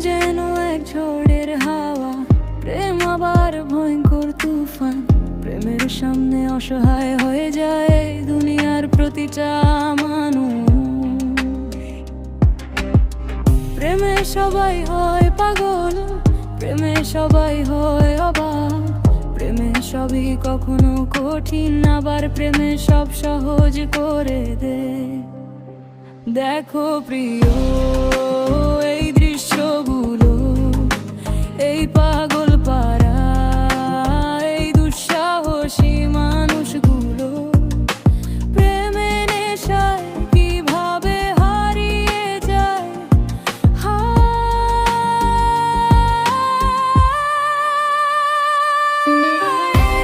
যেন এক ঝড়ের হাওয়া, প্রেম আবার ভয়ঙ্কর তুফান। প্রেমের সামনে অসহায় হয়ে যায় দুনিয়ার প্রতিটা মানুষ। প্রেমে সবাই হয় পাগল, প্রেমে সবাই হয় অবাক। প্রেমে সবই কখনো কঠিন, আবার প্রেমে সব সহজ করে দে। দেখো প্রিয় এই দৃশ্যগুলো, এই পাগল পারা, এই দুঃসাহসী মানুষগুলো প্রেমে নেশায় কিভাবে হারিয়ে যায়।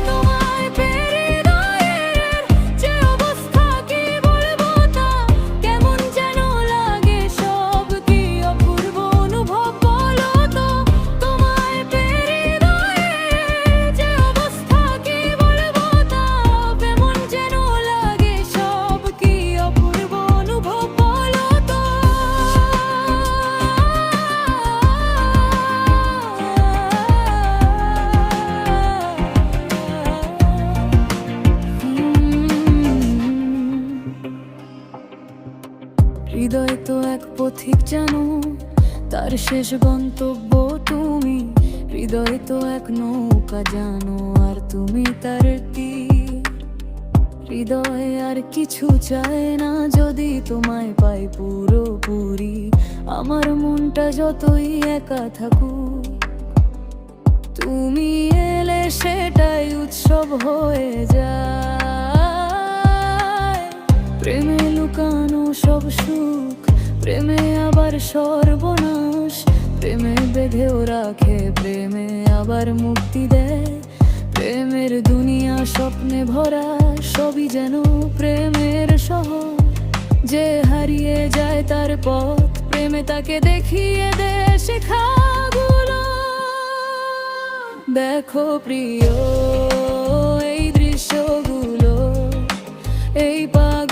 তোমায় পেয়ে হৃদয়ের যে অবস্থা কি বলবো তা, কেমন যেন লাগে সব, কি অপূর্ব অনুভব বলো তো। তোমায় পেয়ে হৃদয়ের যে অবস্থা কি বলবো তা, কেমন যেন লাগে সব, কি অপূর্ব অনুভব বলো তো। হৃদয় তো এক পথিক জানো, তার শেষ গন্তব্য তুমি। হৃদয় তো এক নৌকা জানো, আর তুমি তার তীর। হৃদয় আর কিছু চায় না যদি তোমায় পাই পুরোপুরি। আমার মনটা যতই একা থাকুক, তুমি এলে সেটাই উৎসব হয়ে যায়। প্রেমে লুকানো সব সুখ, প্রেমে আবার সর্বনাশ। প্রেমে বেঁধেও রাখে, প্রেমে আবার মুক্তি দেয়। প্রেমের দুনিয়া স্বপ্নে ভরা, সবই যেন প্রেমের শহর। যে হারিয়ে যায় তার পথ, প্রেমে তাকে দেখিয়ে দেয় শেখাগুলো। দেখো প্রিয় এই দৃশ্যগুলো, এই পাগল